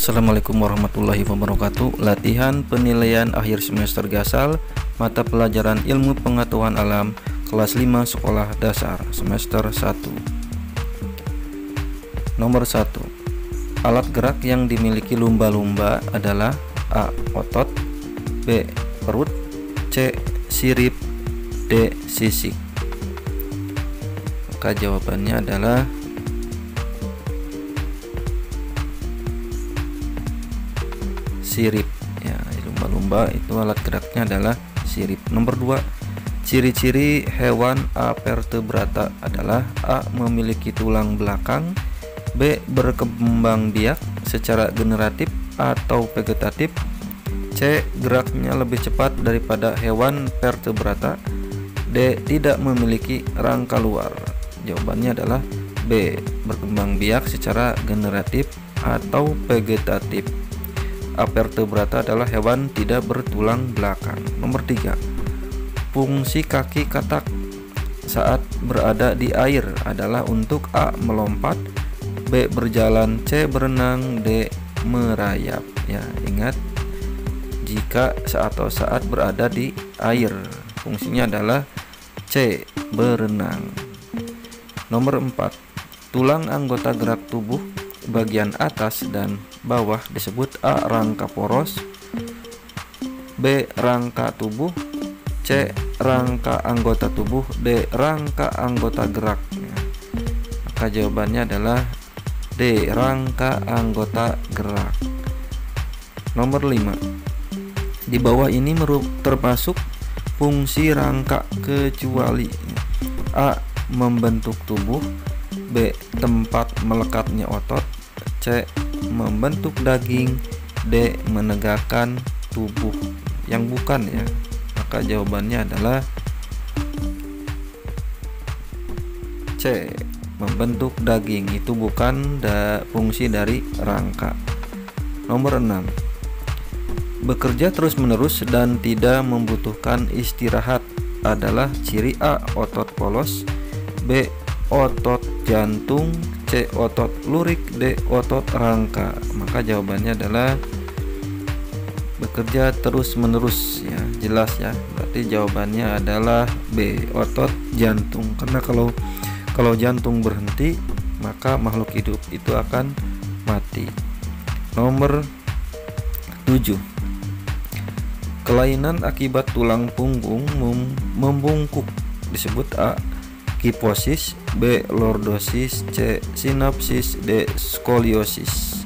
Assalamualaikum warahmatullahi wabarakatuh. Latihan penilaian akhir semester Gasal mata pelajaran Ilmu Pengetahuan Alam kelas 5 sekolah dasar semester 1. Nomor 1. Alat gerak yang dimiliki lumba-lumba adalah A. Otot, B. Perut, C. Sirip, D. Sisik. Maka jawabannya adalah sirip ya. Lumba-lumba itu alat geraknya adalah sirip. Nomor 2. Ciri-ciri hewan avertebrata adalah A. Memiliki tulang belakang, B. Berkembang biak secara generatif atau vegetatif, C. Geraknya lebih cepat daripada hewan vertebrata, D. Tidak memiliki rangka luar. Jawabannya adalah B. Berkembang biak secara generatif atau vegetatif. Avertebrata adalah hewan tidak bertulang belakang. Nomor 3. Fungsi kaki katak saat berada di air adalah untuk A. Melompat, B. Berjalan, C. Berenang, D. Merayap. Ya, ingat jika saat berada di air, fungsinya adalah C. Berenang. Nomor 4. Tulang anggota gerak tubuh bagian atas dan bawah disebut A. Rangka poros, B. Rangka tubuh, C. Rangka anggota tubuh, D. Rangka anggota gerak. Maka jawabannya adalah D. Rangka anggota gerak. Nomor 5. Di bawah ini termasuk fungsi rangka kecuali A. Membentuk tubuh, B. Tempat melekatnya otot, C. Membentuk daging, D. Menegakkan tubuh. Yang bukan ya, maka jawabannya adalah C. Membentuk daging. Itu bukan fungsi dari rangka. Nomor 6. Bekerja terus-menerus dan tidak membutuhkan istirahat adalah ciri A. Otot polos, B. Otot jantung, C. Otot lurik, D. Otot rangka. Maka jawabannya adalah bekerja terus-menerus ya, jelas ya. Berarti jawabannya adalah B. Otot jantung. Karena kalau jantung berhenti, maka makhluk hidup itu akan mati. Nomor 7. Kelainan akibat tulang punggung membungkuk disebut A. Kiposis, B. Lordosis, C. Sinapsis, D. Skoliosis.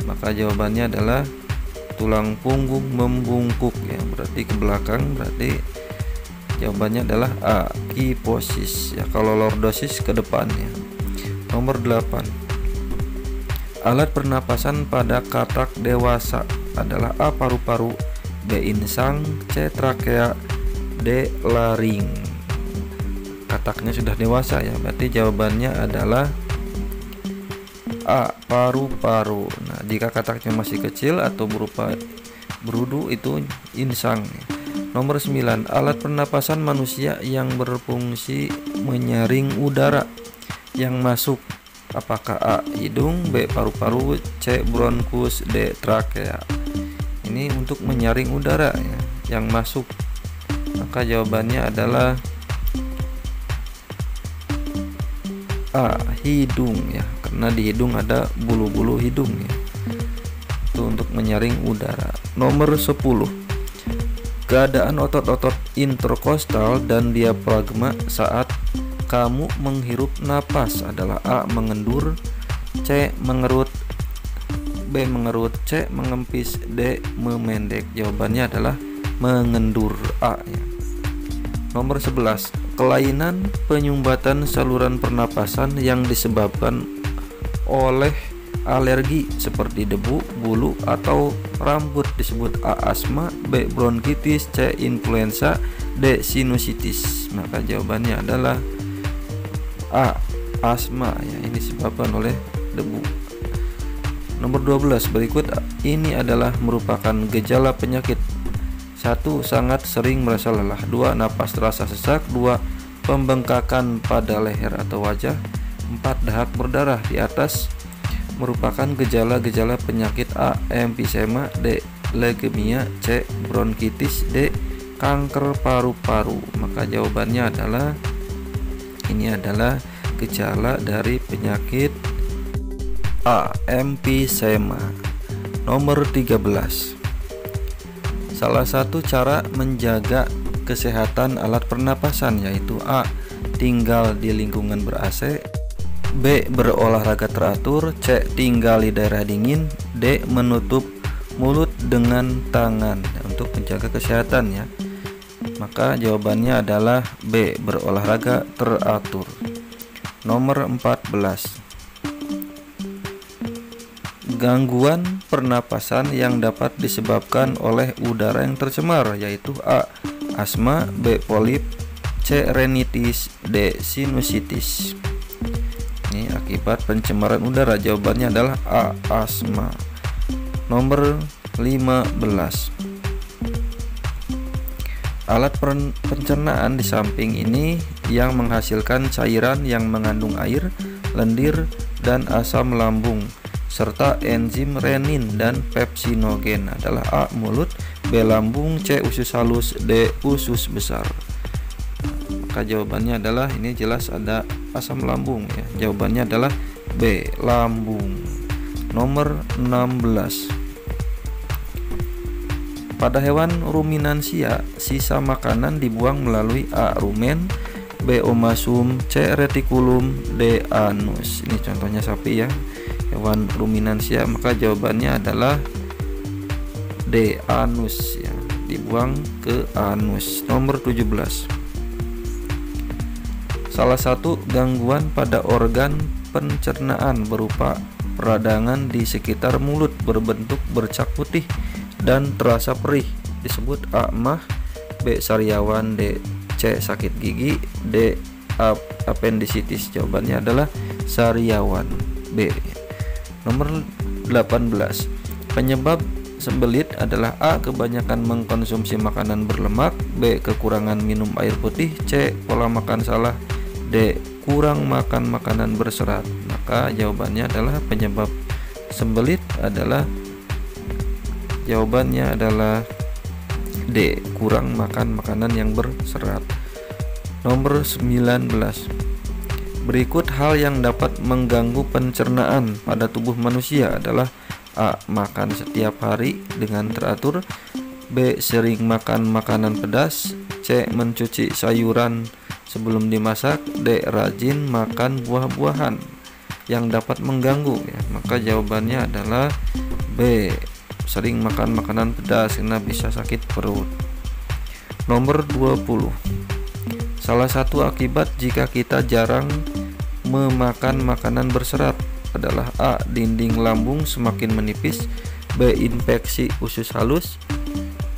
Maka jawabannya adalah tulang punggung membungkuk ya, berarti ke belakang, berarti jawabannya adalah A. Kiposis ya. Kalau lordosis ke depan ya. Nomor 8. Alat pernapasan pada katak dewasa adalah A. Paru-paru, B. Insang, C. Trakea, D. Laring. Kataknya sudah dewasa ya, berarti jawabannya adalah A. Paru-paru. Nah, jika kataknya masih kecil atau berupa berudu itu insang. Nomor 9. Alat pernapasan manusia yang berfungsi menyaring udara yang masuk, apakah A. Hidung, B. Paru-paru, C. Bronkus, D. Trakea. Ini untuk menyaring udara ya, yang masuk. Maka jawabannya adalah A. Hidung ya, karena di hidung ada bulu-bulu hidung ya. Itu untuk menyaring udara. Nomor 10. Keadaan otot-otot interkostal dan diafragma saat kamu menghirup napas adalah A. Mengendur, C. Mengerut, B. Mengerut, C. Mengempis, D. Memendek. Jawabannya adalah mengendur, A ya. Nomor 11. Kelainan penyumbatan saluran pernapasan yang disebabkan oleh alergi seperti debu, bulu, atau rambut disebut A. Asma, B. Bronkitis, C. Influenza, D. Sinusitis. Maka jawabannya adalah A. Asma ya, ini disebabkan oleh debu. Nomor 12. Berikut ini adalah merupakan gejala penyakit. 1. Sangat sering merasa lelah. 2. Napas terasa sesak. 2. Pembengkakan pada leher atau wajah. 4. Dahak berdarah di atas merupakan gejala-gejala penyakit A. Emfisema, D. Leukemia, C. Bronkitis, D. Kanker paru-paru. Maka jawabannya adalah ini adalah gejala dari penyakit A. Emfisema. Nomor 13. Salah satu cara menjaga kesehatan alat pernapasan yaitu A. Tinggal di lingkungan ber-AC, B. Berolahraga teratur, C. Tinggal di daerah dingin, D. Menutup mulut dengan tangan untuk menjaga kesehatan ya. Maka jawabannya adalah B. Berolahraga teratur. Nomor 14. Gangguan pernapasan yang dapat disebabkan oleh udara yang tercemar yaitu A. Asma, B. Polip, C. Rinitis, D. Sinusitis. Ini akibat pencemaran udara. Jawabannya adalah A. Asma. Nomor 15. Alat pencernaan di samping ini yang menghasilkan cairan yang mengandung air, lendir, dan asam lambung serta enzim renin dan pepsinogen adalah A. Mulut, B. Lambung, C. Usus halus, D. Usus besar. Maka jawabannya adalah ini jelas ada asam lambung ya. Jawabannya adalah B. Lambung. Nomor 16. Pada hewan ruminansia, sisa makanan dibuang melalui A. Rumen, B. Omasum, C. Retikulum, D. Anus. Ini contohnya sapi ya, hewan ruminansia. Maka jawabannya adalah D. Anus ya, dibuang ke anus. Nomor 17. Salah satu gangguan pada organ pencernaan berupa peradangan di sekitar mulut berbentuk bercak putih dan terasa perih disebut A. Mah, B. Sariawan, D. C. Sakit gigi, D. Appendicitis. Jawabannya adalah sariawan, B. Nomor 18. Penyebab sembelit adalah A. Kebanyakan mengkonsumsi makanan berlemak, B. Kekurangan minum air putih, C. Pola makan salah, D. Kurang makan makanan berserat. Maka jawabannya adalah penyebab sembelit adalah jawabannya adalah D. Kurang makan makanan yang berserat. Nomor 19. Berikut hal yang dapat mengganggu pencernaan pada tubuh manusia adalah A. Makan setiap hari dengan teratur, B. Sering makan makanan pedas, C. Mencuci sayuran sebelum dimasak, D. Rajin makan buah-buahan yang dapat mengganggu ya. Maka jawabannya adalah B. Sering makan makanan pedas karena bisa sakit perut. Nomor 20. Salah satu akibat jika kita jarang memakan makanan berserat adalah A. Dinding lambung semakin menipis, B. Infeksi usus halus,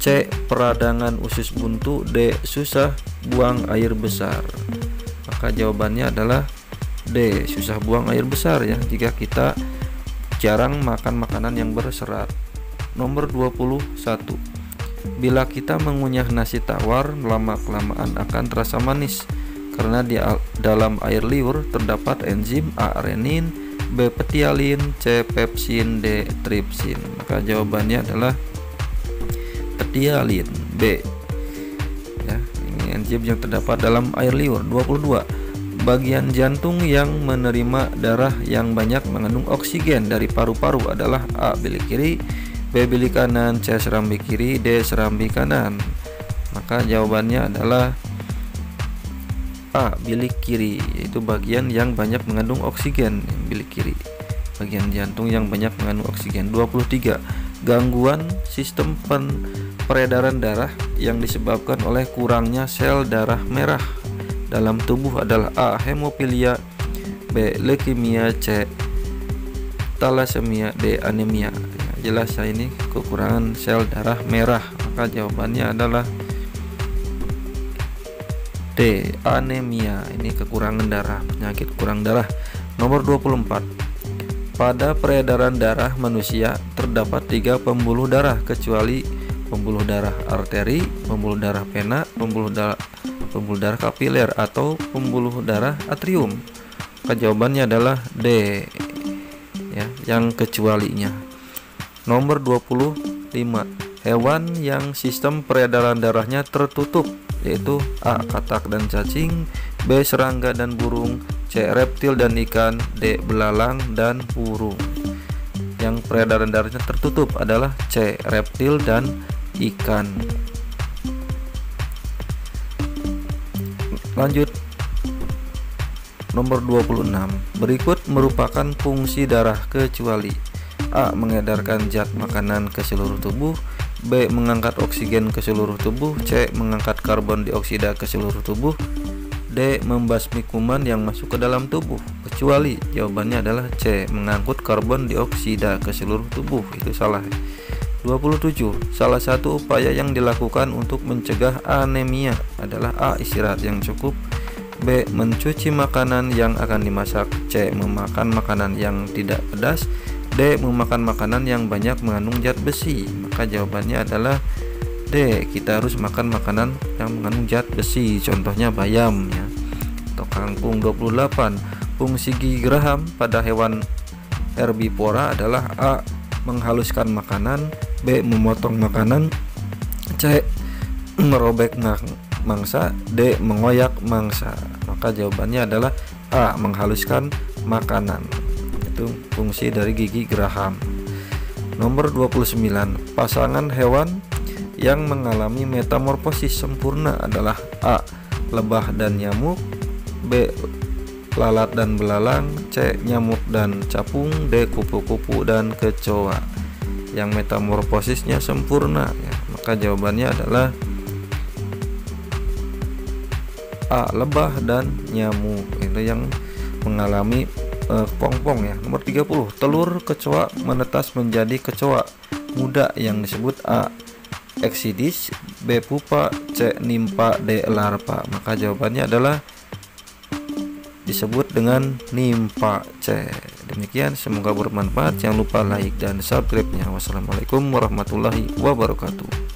C. Peradangan usus buntu, D. Susah buang air besar. Maka jawabannya adalah D. Susah buang air besar ya jika kita jarang makan makanan yang berserat. Nomor 21. Bila kita mengunyah nasi tawar, lama-kelamaan akan terasa manis karena di dalam air liur terdapat enzim A. Renin, B. Petialin, C. Pepsin, D. Tripsin. Maka jawabannya adalah petialin, B. Ya, ini enzim yang terdapat dalam air liur. 22. Bagian jantung yang menerima darah yang banyak mengandung oksigen dari paru-paru adalah A. Bilik kiri, B. Bilik kanan, C. Serambi kiri, D. Serambi kanan. Maka jawabannya adalah A. Bilik kiri, yaitu bagian yang banyak mengandung oksigen. Bilik kiri, bagian jantung yang banyak mengandung oksigen. 23. Gangguan sistem peredaran darah yang disebabkan oleh kurangnya sel darah merah dalam tubuh adalah A. Hemofilia, B. Leukemia, C. Thalassemia, D. Anemia. Jelas ya, ini kekurangan sel darah merah. Maka jawabannya adalah D. Anemia. Ini kekurangan darah, penyakit kurang darah. Nomor 24. Pada peredaran darah manusia terdapat 3 pembuluh darah kecuali pembuluh darah arteri, pembuluh darah vena, pembuluh darah kapiler atau pembuluh darah atrium. Maka jawabannya adalah D. ya, yang kecualinya. Nomor 25, hewan yang sistem peredaran darahnya tertutup, yaitu A. katak dan cacing, B. serangga dan burung, C. reptil dan ikan, D. belalang dan burung. Yang peredaran darahnya tertutup adalah C. reptil dan ikan. Lanjut, nomor 26. Berikut merupakan fungsi darah kecuali: A. mengedarkan zat makanan ke seluruh tubuh, B. mengangkat oksigen ke seluruh tubuh, C. mengangkat karbon dioksida ke seluruh tubuh, D. membasmi kuman yang masuk ke dalam tubuh. Kecuali jawabannya adalah C. mengangkut karbon dioksida ke seluruh tubuh. Itu salah. 27. Salah satu upaya yang dilakukan untuk mencegah anemia adalah A. istirahat yang cukup, B. mencuci makanan yang akan dimasak, C. memakan makanan yang tidak pedas, D. memakan makanan yang banyak mengandung zat besi. Maka jawabannya adalah D. Kita harus makan makanan yang mengandung zat besi, contohnya bayam ya, atau kangkung. 28. Fungsi gigi geraham pada hewan herbivora adalah A. menghaluskan makanan, B. memotong makanan, C. merobek mangsa, D. mengoyak mangsa. Maka jawabannya adalah A. menghaluskan makanan. Itu fungsi dari gigi geraham. Nomor 29. Pasangan hewan yang mengalami metamorfosis sempurna adalah A. lebah dan nyamuk, B. lalat dan belalang, C. nyamuk dan capung, D. kupu-kupu dan kecoa. Yang metamorfosisnya sempurna ya. Maka jawabannya adalah A. lebah dan nyamuk. Itu yang mengalami pongpong ya. Nomor 30. Telur kecoa menetas menjadi kecoa muda yang disebut A. exodus, B. pupa, C. nimpa, D. larva. Maka jawabannya adalah disebut dengan nimpa, C. Demikian, semoga bermanfaat. Jangan lupa like dan subscribe-nya. Wassalamualaikum warahmatullahi wabarakatuh.